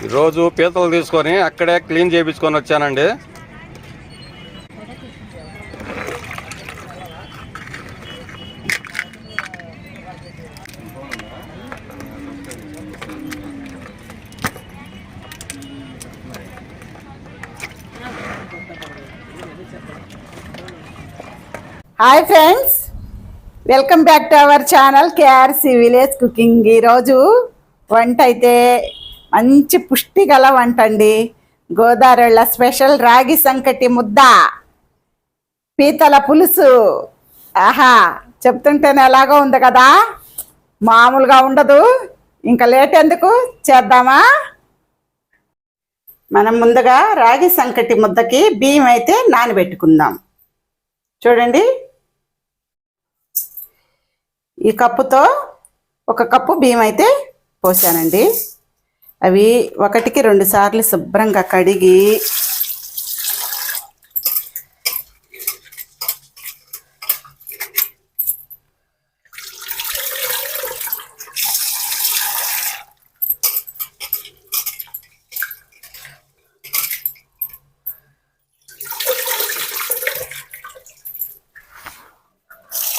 ఈరోజు పీతలు తీసుకొని అక్కడే క్లీన్ చేయించుకొని వచ్చానండి. Hi friends, welcome back to our channel కేఆర్సి village cooking. ఈరోజు వంట అయితే మంచి పుష్టి గల వంట అండి. గోదావరిళ్ళ స్పెషల్ రాగి సంకటి ముద్ద, పీతల పులుసు. ఆహా, చెప్తుంటేనే ఎలాగో ఉంది కదా, మామూలుగా ఉండదు. ఇంకా లేట్ ఎందుకు, చేద్దామా? మనం ముందుగా రాగి సంకటి ముద్దకి బియ్యం అయితే నానబెట్టుకుందాం. చూడండి, ఈ కప్పుతో 1 కప్పు బియ్యం అయితే పోసానండి. అవి 1కి 2 సార్లు శుభ్రంగా కడిగి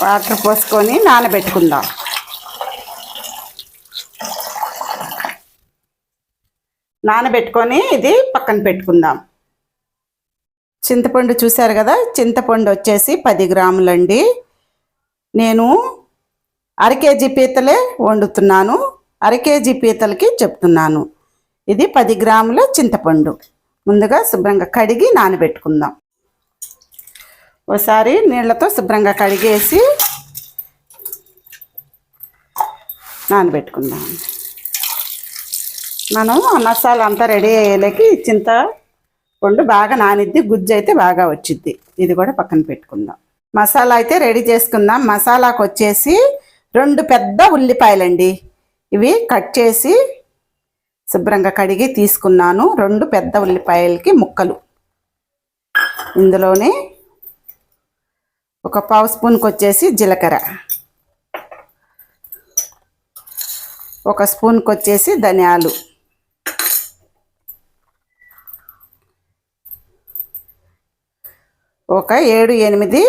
వాటర్ పోసుకొని నానబెట్టుకుందాం. నానబెట్టుకొని ఇది పక్కన పెట్టుకుందాం. చింతపండు చూసారు కదా, చింతపండు వచ్చేసి 10 గ్రాములండి. నేను 1/2 కేజీ పీతలే వండుతున్నాను, 1/2 కేజీ పీతలకి చెప్తున్నాను. ఇది 10 గ్రాముల చింతపండు. ముందుగా శుభ్రంగా కడిగి నానబెట్టుకుందాం. ఒకసారి నీళ్ళతో శుభ్రంగా కడిగేసి నానబెట్టుకుందాం. మనం ఆ మసాలా అంతా రెడీ అయ్యేలాకి చింతపండు బాగా నానిద్ది, గుజ్జు అయితే బాగా వచ్చిద్ది. ఇది కూడా పక్కన పెట్టుకుందాం. మసాలా అయితే రెడీ చేసుకుందాం. మసాలాకు వచ్చేసి 2 పెద్ద ఉల్లిపాయలండి. ఇవి కట్ చేసి శుభ్రంగా కడిగి తీసుకున్నాను. 2 పెద్ద ఉల్లిపాయలకి ముక్కలు. ఇందులోనే 1 పావు స్పూన్కి వచ్చేసి జీలకర్ర, 1 స్పూన్కి వచ్చేసి ధనియాలు, 7-8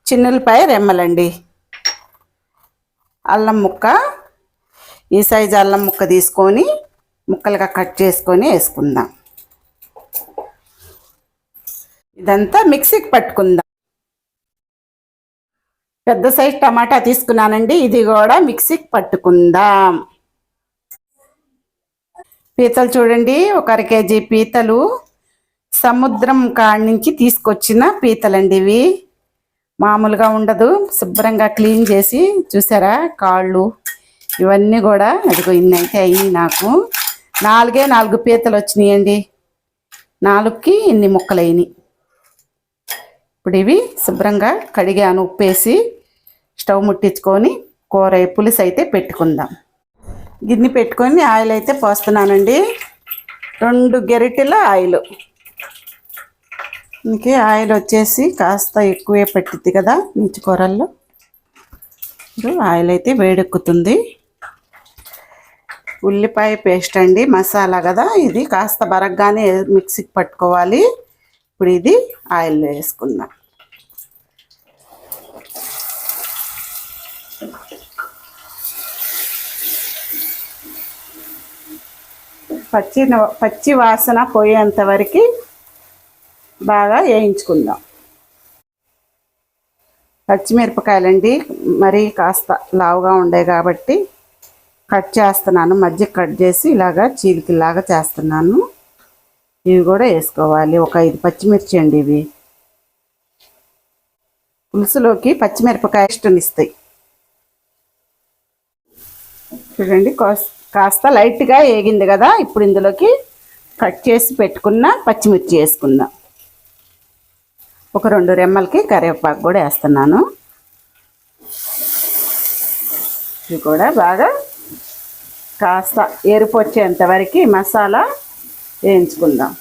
చిన్నులపాయ రెమ్మలండి. అల్లం ముక్క, ఈ సైజు అల్లం ముక్క తీసుకొని ముక్కలుగా కట్ చేసుకొని వేసుకుందాం. ఇదంతా మిక్సీకి పట్టుకుందాం. పెద్ద సైజు టమాటా తీసుకున్నానండి, ఇది కూడా మిక్సీకి పట్టుకుందాం. పీతలు చూడండి, 1/2 కేజీ పీతలు సముద్రం కాడి నుంచి తీసుకొచ్చిన పీతలండి. ఇవి మామూలుగా ఉండదు. శుభ్రంగా క్లీన్ చేసి చూసారా, కాళ్ళు ఇవన్నీ కూడా అదిగో ఇన్ని అయితే అయ్యి నాకు 4 పీతలు వచ్చినాయండి. 4కి ఇన్ని ముక్కలు అయినాయి. ఇప్పుడు ఇవి శుభ్రంగా కడిగాను, ఉప్పేసి స్టవ్ ముట్టించుకొని పులుసు అయితే పెట్టుకుందాం. గిన్నె పెట్టుకొని ఆయిల్ అయితే పోస్తున్నానండి. 2 గరిటెల ఆయిల్. ఇంకే ఆయిల్ వచ్చేసి కాస్త ఎక్కువే పట్టిద్ది కదా నీచు కూరల్లో. ఆయిల్ అయితే వేడెక్కుతుంది. ఉల్లిపాయ పేస్ట్ అండి, మసాలా కదా ఇది, కాస్త బరగ్గానే మిక్సీకి పట్టుకోవాలి. ఇప్పుడు ఇది ఆయిల్లో వేసుకుందాం. పచ్చి వాసన పోయేంత వరకు బాగా వేయించుకుందాం. పచ్చిమిరపకాయలండి, మరి కాస్త లావుగా ఉండే కాబట్టి కట్ చేస్తున్నాను. మధ్య కట్ చేసి ఇలాగా చీలికలాగా చేస్తున్నాను. ఇవి కూడా వేసుకోవాలి. 5 పచ్చిమిర్చి అండి. ఇవి పులుసులోకి పచ్చిమిరపకాయ ఇష్టనిస్తాయి. చూడండి, కాస్త లైట్గా వేగింది కదా. ఇప్పుడు ఇందులోకి కట్ చేసి పెట్టుకున్న పచ్చిమిర్చి వేసుకుందాం. 2 రెమ్మలకి కరివేపాకు కూడా వేస్తున్నాను. ఇది కూడా బాగా కాస్త ఎరుపు వచ్చేంత వరకు మసాలా వేయించుకుందాం.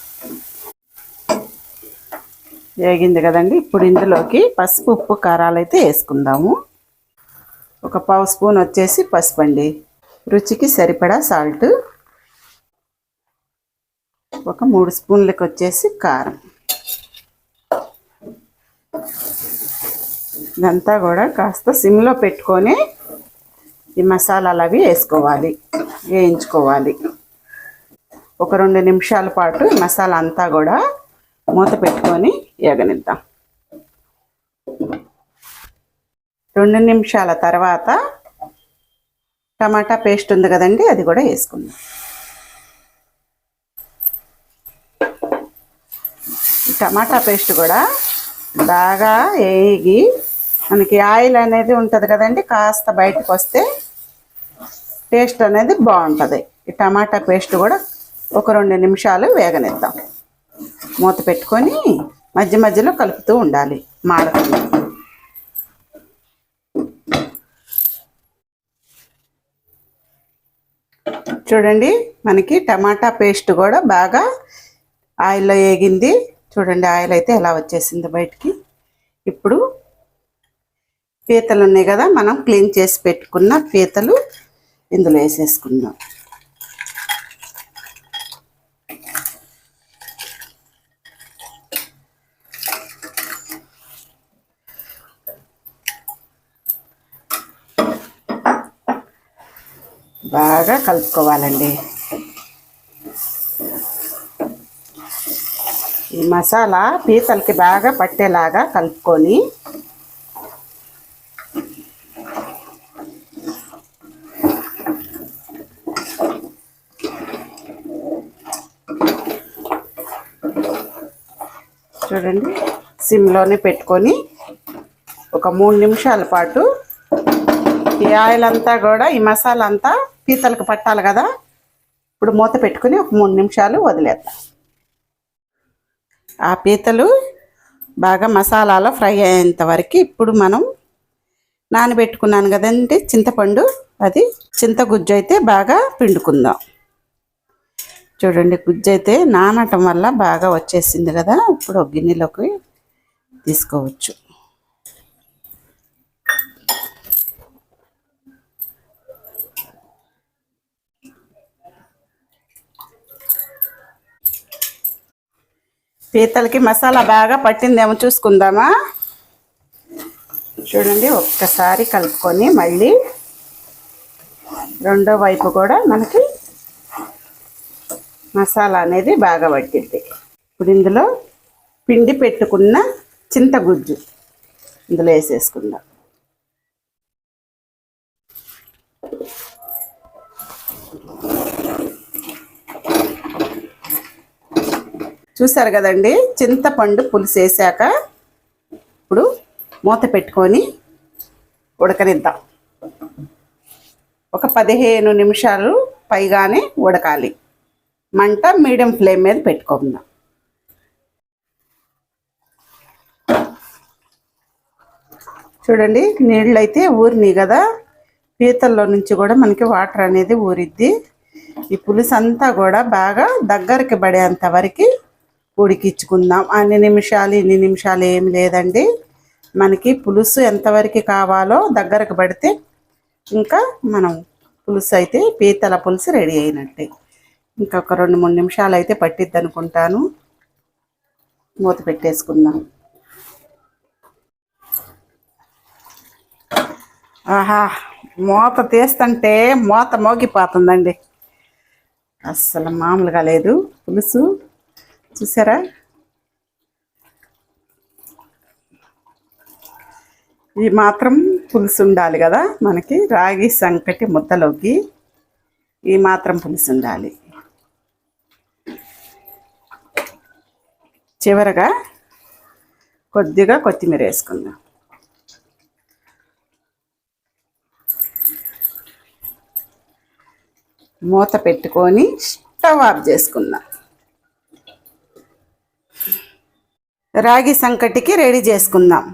వేగింది కదండి. ఇప్పుడు ఇందులోకి పసుపు, ఉప్పు, కారాలు అయితే వేసుకుందాము. 1 పావు స్పూన్ వచ్చేసి పసుపు అండి, రుచికి సరిపడా సాల్ట్, ఒక 3 స్పూన్లకు వచ్చేసి కారం. ఇదంతా కూడా కాస్త సిమ్లో పెట్టుకొని ఈ మసాలాలు అవి వేయించుకోవాలి. ఒక 2 నిమిషాల పాటు మసాలా అంతా కూడా మూత పెట్టుకొని వేగనిద్దాం. 2 నిమిషాల తర్వాత టమాటా పేస్ట్ ఉంది కదండి, అది కూడా వేసుకుందాం. టమాటా పేస్ట్ కూడా బాగా వేగి మనకి ఆయిల్ అనేది ఉంటుంది కదండి, కాస్త బయటకు వస్తే టేస్ట్ అనేది బాగుంటుంది. ఈ టమాటా పేస్ట్ కూడా ఒక 2 నిమిషాలు వేగనిద్దాం. మూత పెట్టుకొని మధ్య మధ్యలో కలుపుతూ ఉండాలి మాడకుండా. చూడండి, మనకి టమాటా పేస్ట్ కూడా బాగా ఆయిల్లో వేగింది. చూడండి, ఆయిల్ అయితే ఎలా వచ్చేసింది బయటికి. ఇప్పుడు పీతలు ఉన్నాయి కదా, మనం క్లీన్ చేసి పెట్టుకున్న పీతలు ఇందులో వేసేసుకుందాం. బాగా కలుపుకోవాలండి. ఈ మసాలా పీతలకి బాగా పట్టేలాగా కలుపుకొని చూడండి, సిమ్లోనే పెట్టుకొని ఒక 3 నిమిషాల పాటు ఈ ఆయిల్ అంతా కూడా ఈ మసాలా అంతా పీతలకు పట్టాలి కదా. ఇప్పుడు మూత పెట్టుకొని ఒక 3 నిమిషాలు వదిలేద్దాం. ఆ పీతలు బాగా మసాలాలో ఫ్రై అయ్యేంత వరకు ఇప్పుడు మనం నానబెట్టుకున్నాను కదండి చింతపండు, అది చింతగుజ్జు అయితే బాగా పిండుకుందాం. చూడండి, గుజ్జు అయితే నానటం వల్ల బాగా వచ్చేసింది కదా. ఇప్పుడు ఒక గిన్నెలోకి తీసుకోవచ్చు. పీతలకి మసాలా బాగా పట్టిందేమో చూసుకుందామా. చూడండి, ఒక్కసారి కలుపుకొని మళ్ళీ రెండో వైపు కూడా మనకి మసాలా అనేది బాగా పట్టింది. ఇప్పుడు ఇందులో పిండి పెట్టుకున్న చింతగుజ్జు ఇందులో వేసేసుకుందాం. చూసారు కదండి, చింతపండు పులుసు వేసాక ఇప్పుడు మూత పెట్టుకొని ఉడకనిద్దాం. ఒక 15 నిమిషాలు పైగానే ఉడకాలి. మంట మీడియం ఫ్లేమ్ మీద పెట్టుకుందాం. చూడండి, నీళ్ళు అయితే ఊరినాయి కదా. పీతల్లో నుంచి కూడా మనకి వాటర్ అనేది ఊరిద్ది. ఈ పులుసు అంతా కూడా బాగా దగ్గరికి పడేంత వరకు ఉడికించుకుందాం. అన్ని నిమిషాలు ఇన్ని నిమిషాలు ఏమి లేదండి. మనకి పులుసు ఎంతవరకు కావాలో దగ్గరకు పడితే ఇంకా మనం పులుసు అయితే పీతల పులుసు రెడీ అయినట్టే. ఇంకొక 2-3 నిమిషాలు అయితే పట్టిద్ది అనుకుంటాను. మూత పెట్టేసుకుందాం. ఆహా, మూత తీస్తుంటే మూత మోగిపోతుందండి. అస్సలు మామూలుగా లేదు పులుసు. చూసారా, ఈ మాత్రం పులుసు ఉండాలి కదా మనకి. రాగి సంకటి ముద్దలోకి ఈ మాత్రం పులుసు ఉండాలి. చివరగా కొద్దిగా కొత్తిమీర వేసుకుందాం. మూత పెట్టుకొని స్టవ్ ఆఫ్ చేసుకుందాం. రాగి సంకటికి రెడీ చేసుకుందాం.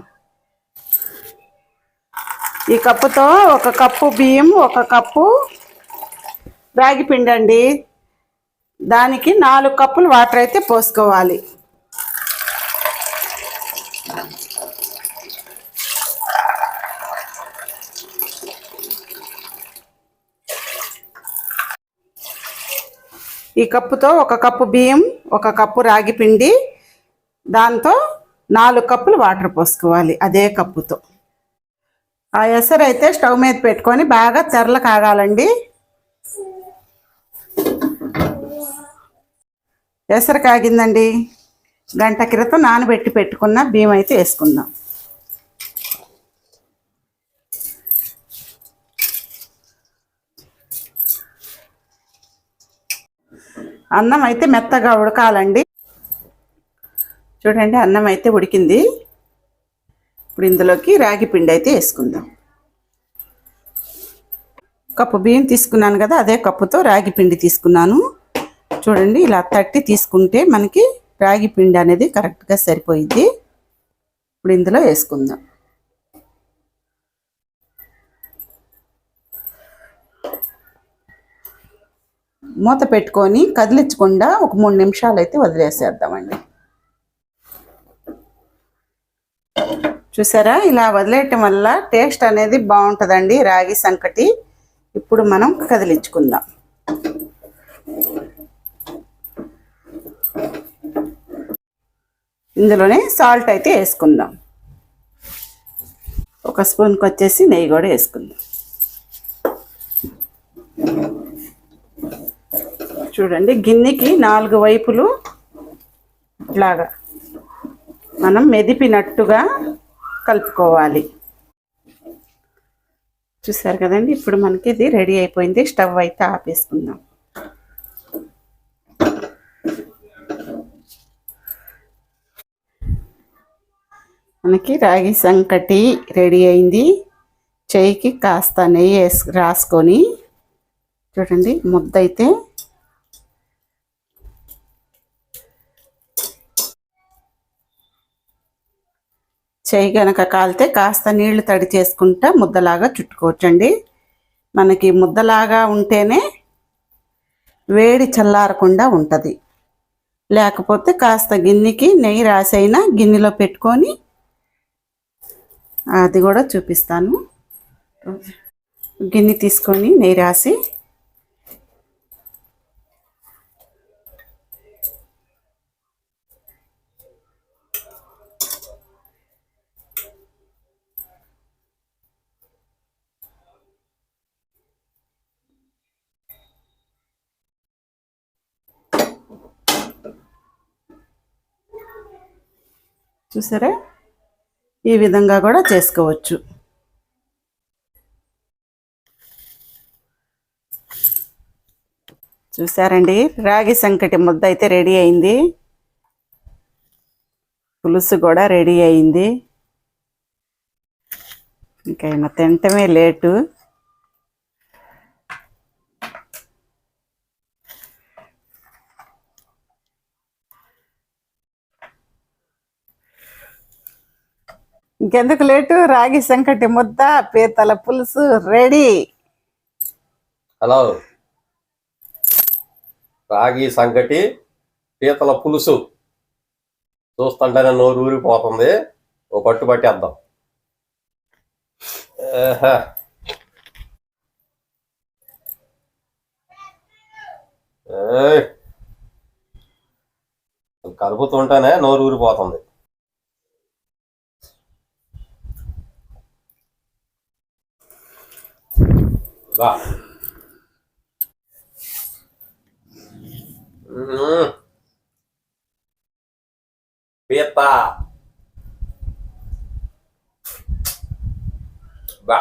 ఈ కప్పుతో 1 కప్పు బియ్యం, 1 కప్పు రాగి పిండి అండి. దానికి 4 కప్పులు వాటర్ అయితే పోసుకోవాలి. ఈ ఈ కప్పుతో 1 కప్పు బియ్యం, 1 కప్పు రాగి పిండి, దాంతో 4 కప్పులు వాటర్ పోసుకోవాలి అదే కప్పుతో. ఆ ఎసరు అయితే స్టవ్ మీద పెట్టుకొని బాగా తెరలు కాగాలండి. ఎసరు కాగిందండి. గంట క్రితం నానబెట్టి పెట్టుకున్న బియ్యం అయితే వేసుకుందాం. అన్నం అయితే మెత్తగా ఉడకాలండి. చూడండి, అన్నం అయితే ఉడికింది. ఇప్పుడు ఇందులోకి రాగి పిండి అయితే వేసుకుందాం. కప్పు బియ్యం తీసుకున్నాను కదా, అదే కప్పుతో రాగి పిండి తీసుకున్నాను. చూడండి, ఇలా తట్టి తీసుకుంటే మనకి రాగి పిండి అనేది కరెక్ట్గా సరిపోయిద్ది. ఇప్పుడు ఇందులో వేసుకుందాం. మూత పెట్టుకొని కదిలించకుండా ఒక 3 నిమిషాలు అయితే వదిలేసేద్దామండి. చూసారా, ఇలా వదిలేయటం వల్ల టేస్ట్ అనేది బాగుంటుందండి రాగి సంకటి. ఇప్పుడు మనం కదిలించుకుందాం. ఇందులోనే సాల్ట్ అయితే వేసుకుందాం. 1 స్పూన్కి వచ్చేసి నెయ్యి కూడా వేసుకుందాం. చూడండి, గిన్నెకి 4 వైపులు ఇట్లాగా మనం మెదిపినట్టుగా కలుపుకోవాలి. చూసారు కదండి, ఇప్పుడు మనకి ఇది రెడీ అయిపోయింది. స్టవ్ అయితే ఆపేసుకుందాం. మనకి రాగి సంకటి రెడీ అయింది. చెయ్యికి కాస్త నెయ్యి రాసుకొని చూడండి, ముద్ద అయితే చెయ్యి కనుక కాలితే కాస్త నీళ్లు తడి చేసుకుంటా ముద్దలాగా చుట్టుకోవచ్చండి. మనకి ముద్దలాగా ఉంటేనే వేడి చల్లారకుండా ఉంటుంది. లేకపోతే కాస్త గిన్నెకి నెయ్యి రాసైనా గిన్నెలో పెట్టుకొని, అది కూడా చూపిస్తాను. గిన్నె తీసుకొని నెయ్యి రాసి చూసారా, ఈ విధంగా కూడా చేసుకోవచ్చు. చూసారండి, రాగి సంకటి ముద్ద అయితే రెడీ అయింది. పులుసు కూడా రెడీ అయింది. ఇంకా తినటమే లేటు. ఇంకెందుకు లేటు, రాగి సంకటి ముద్ద, పీతల పులుసు రెడీ. హలో, రాగి సంకటి, పీతల పులుసు చూస్తుంటేనే నోరు ఊరిపోతుంది. ఓ పట్టు పట్టేద్దాం. కలుపుతుంటేనే నోరు ఊరిపోతుంది. పీత బా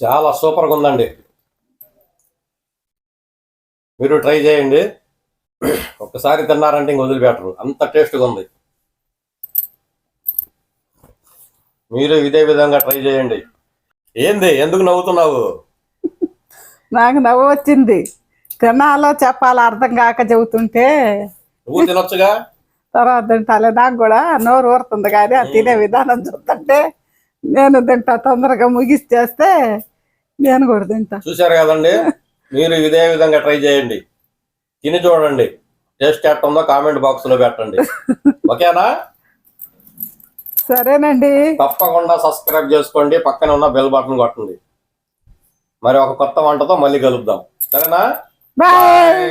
చాలా సూపర్గా ఉందండి. మీరు ట్రై చేయండి. ఒక్కసారి తిన్నారంటే ఇంక వదిలిపెట్టరు, అంత టేస్ట్గా ఉంది. మీరు ఇదే విధంగా ట్రై చేయండి. ఏంది, ఎందుకు నవ్వుతున్నావు? నాకు నవ్వు వచ్చింది. తినాలో చెప్పాలో అర్థం కాక చెబుతుంటే నువ్వు తినొచ్చుగా. తర్వాత తింటాలే. నాకు కూడా నోరు ఊరుతుంది, కానీ ఆ తినే విధానం చూస్తుంటే నేను తింటా. తొందరగా ముగిస్తే నేను కూడా తింటా. చూశారు కదండి, మీరు ఇదే విధంగా ట్రై చేయండి. తిని చూడండి, టేస్ట్ ఎట్టుందో కామెంట్ బాక్స్ లో పెట్టండి. ఓకేనా? సరేనండి. తప్పకుండా సబ్స్క్రైబ్ చేసుకోండి, పక్కన ఉన్న బెల్ బటన్ కొట్టండి. మరి ఒక కొత్త వంటతో మళ్ళీ కలుద్దాం. సరేనా? బాయ్.